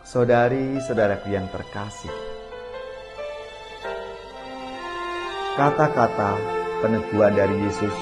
Saudari-saudaraku yang terkasih, kata-kata peneguhan dari Yesus,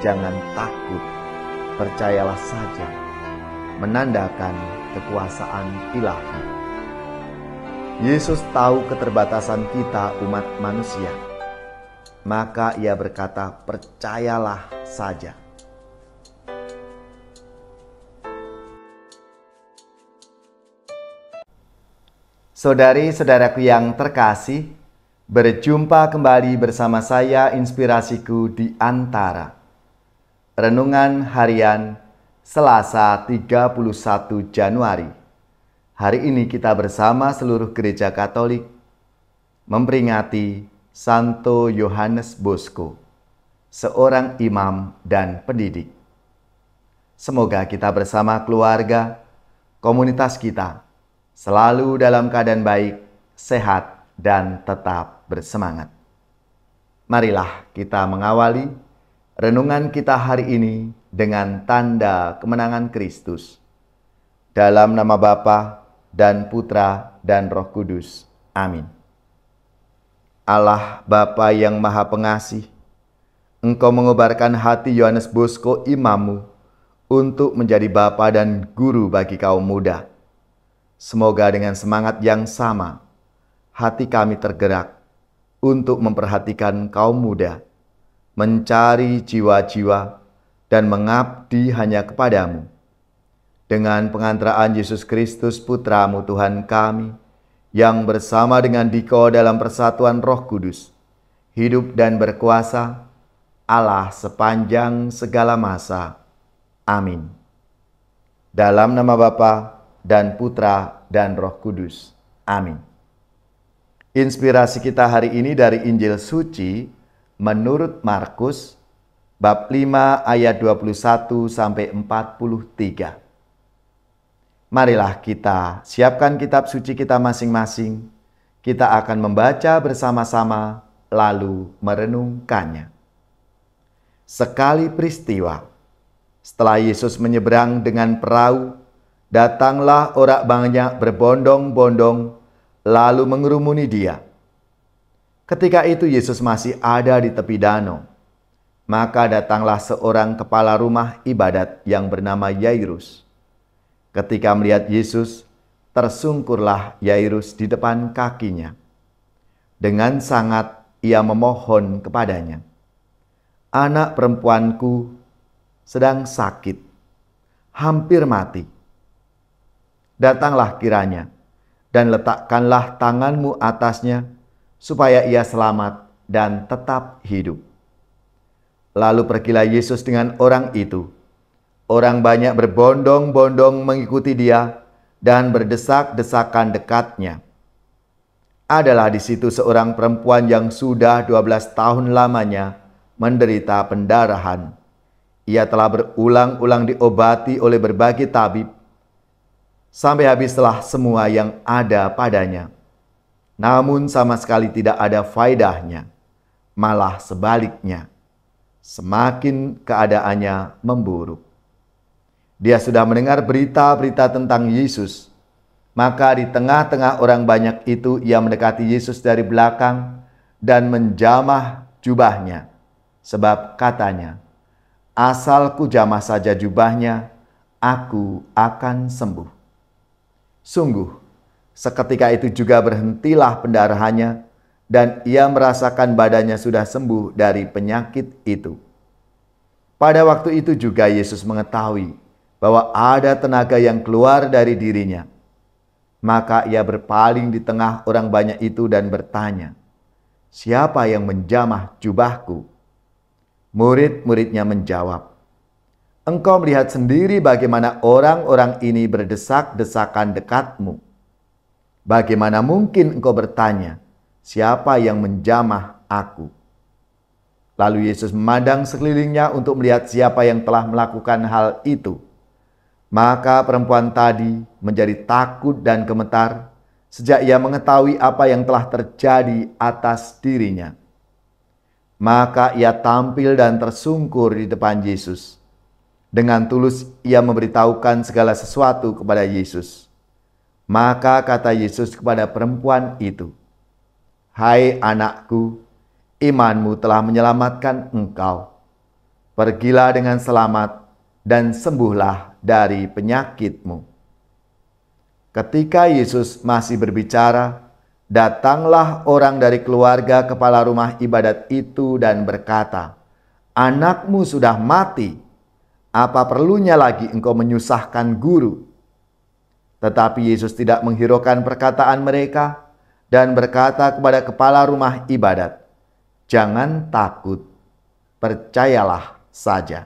"Jangan takut, percayalah saja," menandakan kekuasaan ilahi. Yesus tahu keterbatasan kita umat manusia, maka Ia berkata, "Percayalah saja." Saudari-saudaraku yang terkasih, berjumpa kembali bersama saya Inspirasiku di Antara. Renungan harian Selasa 31 Januari. Hari ini kita bersama seluruh gereja Katolik memperingati Santo Yohanes Bosco, seorang imam dan pendidik. Semoga kita bersama keluarga, komunitas kita, selalu dalam keadaan baik, sehat, dan tetap bersemangat. Marilah kita mengawali renungan kita hari ini dengan tanda kemenangan Kristus. Dalam nama Bapa dan Putra dan Roh Kudus. Amin. Allah Bapa yang Maha Pengasih, Engkau mengobarkan hati Yohanes Bosco imammu untuk menjadi bapa dan guru bagi kaum muda. Semoga dengan semangat yang sama, hati kami tergerak untuk memperhatikan kaum muda, mencari jiwa-jiwa, dan mengabdi hanya kepadamu. Dengan pengantaraan Yesus Kristus Putramu Tuhan kami, yang bersama dengan Diko dalam persatuan Roh Kudus, hidup dan berkuasa, Allah sepanjang segala masa. Amin. Dalam nama Bapa dan Putra dan Roh Kudus. Amin. Inspirasi kita hari ini dari Injil Suci menurut Markus bab 5 ayat 21 sampai 43. Marilah kita siapkan kitab suci kita masing-masing. Kita akan membaca bersama-sama lalu merenungkannya. Sekali peristiwa, setelah Yesus menyeberang dengan perahu, datanglah orang banyak berbondong-bondong lalu mengerumuni Dia. Ketika itu Yesus masih ada di tepi danau. Maka datanglah seorang kepala rumah ibadat yang bernama Yairus. Ketika melihat Yesus, tersungkurlah Yairus di depan kakinya. Dengan sangat ia memohon kepadanya, "Anak perempuanku sedang sakit, hampir mati. Datanglah kiranya dan letakkanlah tanganmu atasnya, supaya ia selamat dan tetap hidup." Lalu pergilah Yesus dengan orang itu. Orang banyak berbondong-bondong mengikuti Dia dan berdesak-desakan dekatnya. Adalah di situ seorang perempuan yang sudah 12 tahun lamanya menderita pendarahan. Ia telah berulang-ulang diobati oleh berbagai tabib, sampai habislah semua yang ada padanya. Namun sama sekali tidak ada faedahnya, malah sebaliknya, semakin keadaannya memburuk. Dia sudah mendengar berita-berita tentang Yesus, maka di tengah-tengah orang banyak itu ia mendekati Yesus dari belakang dan menjamah jubahnya, sebab katanya, "Asal ku jamah saja jubahnya, aku akan sembuh." Sungguh, seketika itu juga berhentilah pendarahannya, dan ia merasakan badannya sudah sembuh dari penyakit itu. Pada waktu itu juga Yesus mengetahui bahwa ada tenaga yang keluar dari dirinya. Maka ia berpaling di tengah orang banyak itu dan bertanya, "Siapa yang menjamah jubahku?" Murid-muridnya menjawab, "Engkau melihat sendiri bagaimana orang-orang ini berdesak-desakan dekatmu. Bagaimana mungkin engkau bertanya, 'Siapa yang menjamah aku?'" Lalu Yesus memandang sekelilingnya untuk melihat siapa yang telah melakukan hal itu. Maka perempuan tadi menjadi takut dan gemetar sejak ia mengetahui apa yang telah terjadi atas dirinya. Maka ia tampil dan tersungkur di depan Yesus. Dengan tulus ia memberitahukan segala sesuatu kepada Yesus. Maka kata Yesus kepada perempuan itu, "Hai anakku, imanmu telah menyelamatkan engkau. Pergilah dengan selamat dan sembuhlah dari penyakitmu." Ketika Yesus masih berbicara, datanglah orang dari keluarga kepala rumah ibadat itu dan berkata, "Anakmu sudah mati. Apa perlunya lagi engkau menyusahkan guru?" Tetapi Yesus tidak menghiraukan perkataan mereka dan berkata kepada kepala rumah ibadat, "Jangan takut, percayalah saja."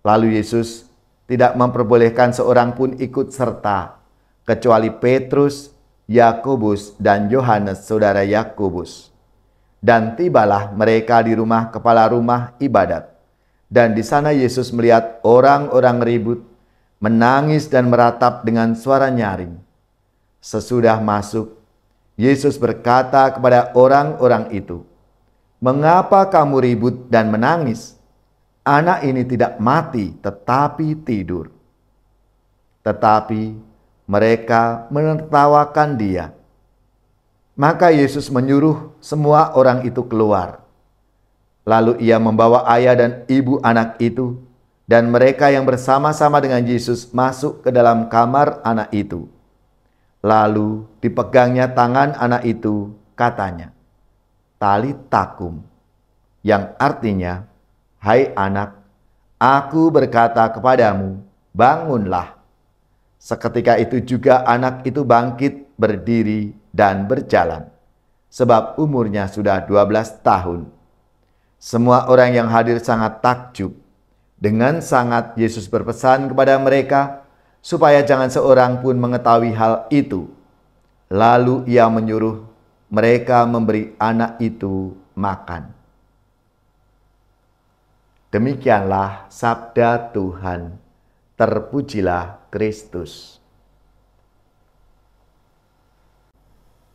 Lalu Yesus tidak memperbolehkan seorang pun ikut serta, kecuali Petrus, Yakobus, dan Yohanes saudara Yakobus. Dan tibalah mereka di rumah kepala rumah ibadat. Dan di sana Yesus melihat orang-orang ribut, menangis dan meratap dengan suara nyaring. Sesudah masuk, Yesus berkata kepada orang-orang itu, "Mengapa kamu ribut dan menangis? Anak ini tidak mati, tetapi tidur." Tetapi mereka menertawakan dia. Maka Yesus menyuruh semua orang itu keluar. Lalu ia membawa ayah dan ibu anak itu, dan mereka yang bersama-sama dengan Yesus masuk ke dalam kamar anak itu. Lalu dipegangnya tangan anak itu, katanya, "Talitakum," yang artinya, "Hai anak, aku berkata kepadamu, bangunlah." Seketika itu juga anak itu bangkit, berdiri, dan berjalan, sebab umurnya sudah 12 tahun. Semua orang yang hadir sangat takjub. Dengan sangat Yesus berpesan kepada mereka supaya jangan seorang pun mengetahui hal itu. Lalu ia menyuruh mereka memberi anak itu makan. Demikianlah sabda Tuhan. Terpujilah Kristus.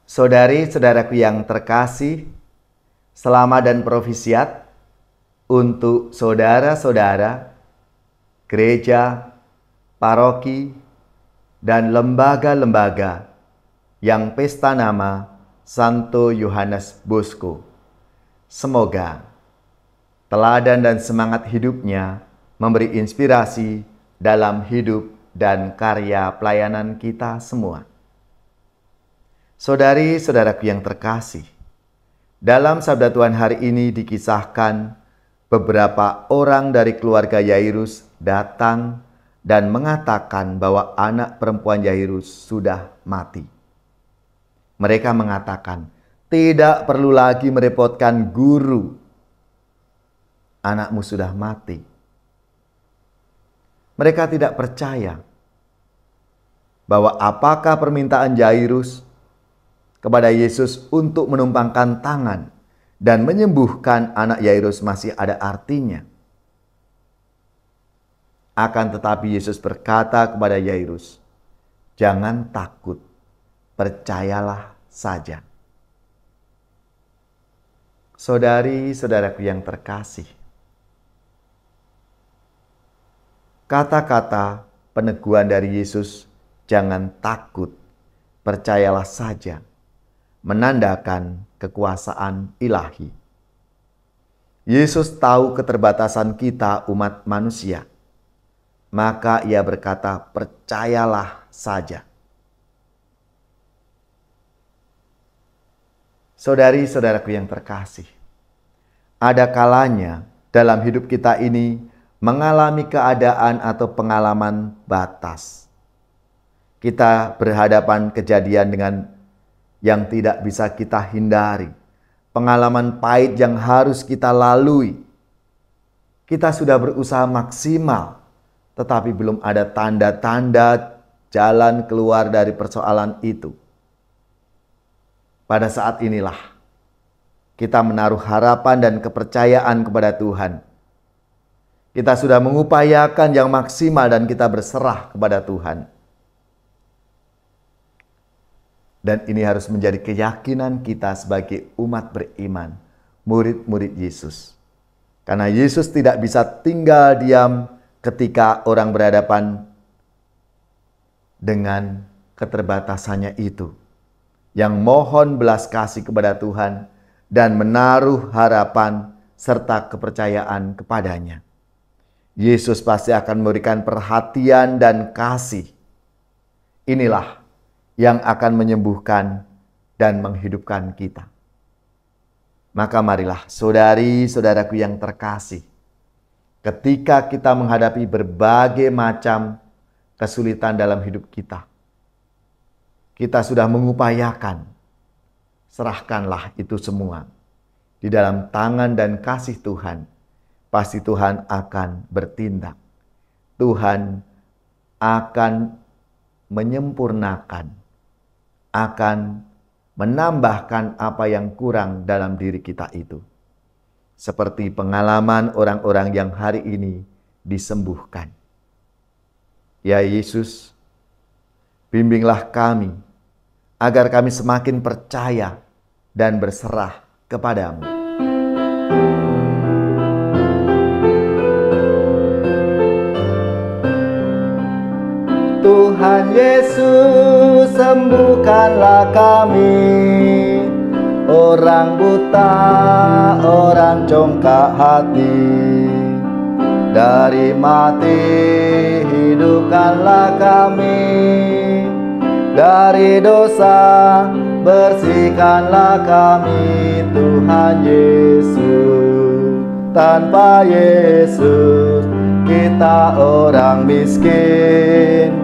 Saudari-saudaraku yang terkasih, selamat dan profisiat untuk saudara-saudara, gereja, paroki, dan lembaga-lembaga yang pesta nama Santo Yohanes Bosco. Semoga teladan dan semangat hidupnya memberi inspirasi dalam hidup dan karya pelayanan kita semua. Saudari-saudaraku yang terkasih, dalam sabda Tuhan hari ini dikisahkan beberapa orang dari keluarga Yairus datang dan mengatakan bahwa anak perempuan Yairus sudah mati. Mereka mengatakan, "Tidak perlu lagi merepotkan guru. Anakmu sudah mati." Mereka tidak percaya bahwa apakah permintaan Yairus kepada Yesus untuk menumpangkan tangan dan menyembuhkan anak Yairus masih ada artinya. Akan tetapi Yesus berkata kepada Yairus, "Jangan takut, percayalah saja." Saudari-saudaraku yang terkasih, kata-kata peneguhan dari Yesus, "Jangan takut, percayalah saja," menandakan kekuasaan ilahi. Yesus tahu keterbatasan kita umat manusia. Maka ia berkata, "Percayalah saja." Saudari-saudaraku yang terkasih, ada kalanya dalam hidup kita ini mengalami keadaan atau pengalaman batas. Kita berhadapan kejadian dengan yang tidak bisa kita hindari, pengalaman pahit yang harus kita lalui. Kita sudah berusaha maksimal, tetapi belum ada tanda-tanda jalan keluar dari persoalan itu. Pada saat inilah kita menaruh harapan dan kepercayaan kepada Tuhan. Kita sudah mengupayakan yang maksimal dan kita berserah kepada Tuhan. Dan ini harus menjadi keyakinan kita sebagai umat beriman, murid-murid Yesus. Karena Yesus tidak bisa tinggal diam ketika orang berhadapan dengan keterbatasannya itu, yang mohon belas kasih kepada Tuhan dan menaruh harapan serta kepercayaan kepadanya. Yesus pasti akan memberikan perhatian dan kasih. Inilah yang akan menyembuhkan dan menghidupkan kita. Maka marilah saudari-saudaraku yang terkasih, ketika kita menghadapi berbagai macam kesulitan dalam hidup kita, kita sudah mengupayakan, serahkanlah itu semua di dalam tangan dan kasih Tuhan. Pasti Tuhan akan bertindak. Tuhan akan menyempurnakan, akan menambahkan apa yang kurang dalam diri kita itu. Seperti pengalaman orang-orang yang hari ini disembuhkan. Ya Yesus, bimbinglah kami agar kami semakin percaya dan berserah kepadamu. Tuhan Yesus, sembuhkanlah kami, orang buta, orang congkak hati. Dari mati hidupkanlah kami, dari dosa bersihkanlah kami. Tuhan Yesus, tanpa Yesus kita orang miskin.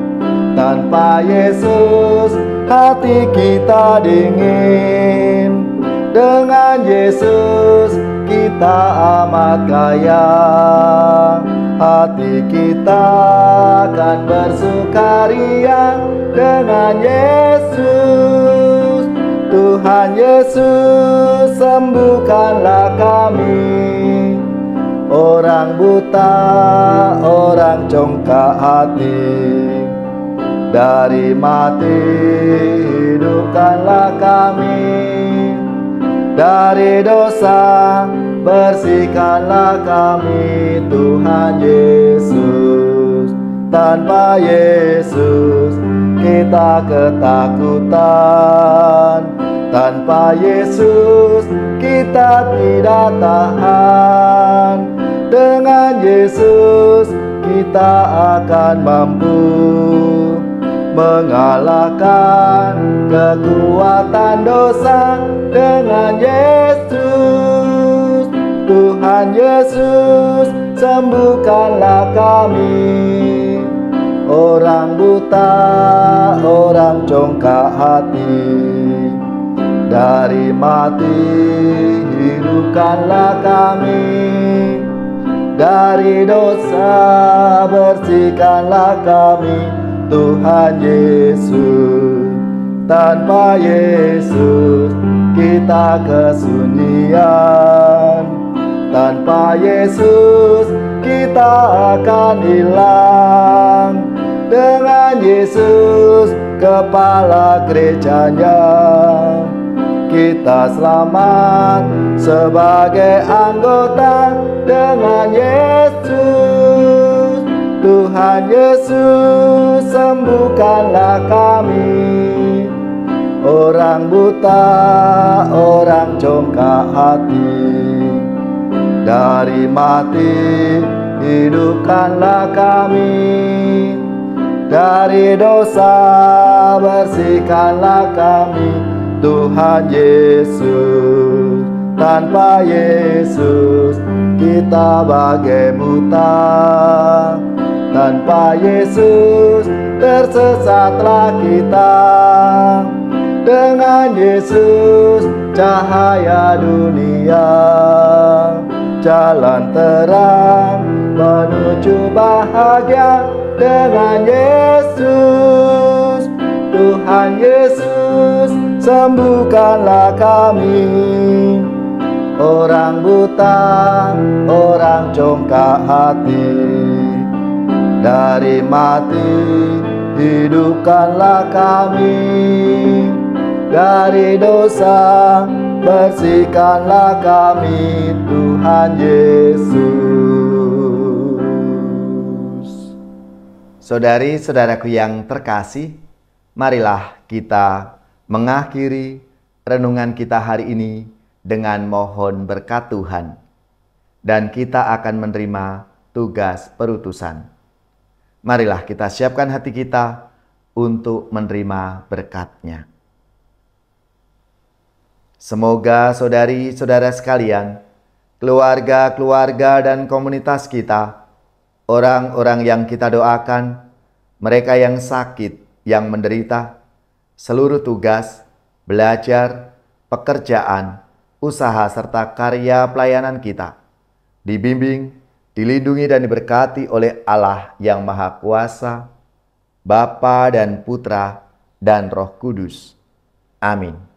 Tanpa Yesus hati kita dingin. Dengan Yesus kita amat kaya. Hati kita akan bersukaria dengan Yesus. Tuhan Yesus, sembuhkanlah kami, orang buta, orang congkak hati. Dari mati hidupkanlah kami, dari dosa bersihkanlah kami. Tuhan Yesus, tanpa Yesus kita ketakutan. Tanpa Yesus kita tidak tahan. Dengan Yesus kita akan mampu mengalahkan kekuatan dosa. Dengan Yesus, Tuhan Yesus, sembuhkanlah kami, orang buta, orang congkak hati. Dari mati hidupkanlah kami, dari dosa bersihkanlah kami. Tuhan Yesus, tanpa Yesus kita kesunyian. Tanpa Yesus kita akan hilang. Dengan Yesus kepala gerejanya, kita selamat sebagai anggota. Dengan Yesus, Tuhan Yesus, sembuhkanlah kami, orang buta, orang congkak hati. Dari mati hidupkanlah kami, dari dosa bersihkanlah kami. Tuhan Yesus, tanpa Yesus kita bagai buta. Tanpa Yesus tersesatlah kita. Dengan Yesus cahaya dunia, jalan terang menuju bahagia. Dengan Yesus, Tuhan Yesus, sembuhkanlah kami, orang buta, orang congkak hati. Dari mati hidupkanlah kami, dari dosa bersihkanlah kami. Tuhan Yesus. Saudari-saudaraku yang terkasih, Marilah kita mengakhiri renungan kita hari ini dengan mohon berkat Tuhan. Dan kita akan menerima tugas perutusan. Marilah kita siapkan hati kita untuk menerima berkat-Nya. Semoga saudari-saudara sekalian, keluarga-keluarga dan komunitas kita, orang-orang yang kita doakan, mereka yang sakit, yang menderita, seluruh tugas, belajar, pekerjaan, usaha serta karya pelayanan kita, dibimbing, dilindungi dan diberkati oleh Allah yang Maha Kuasa, Bapa dan Putra dan Roh Kudus. Amin.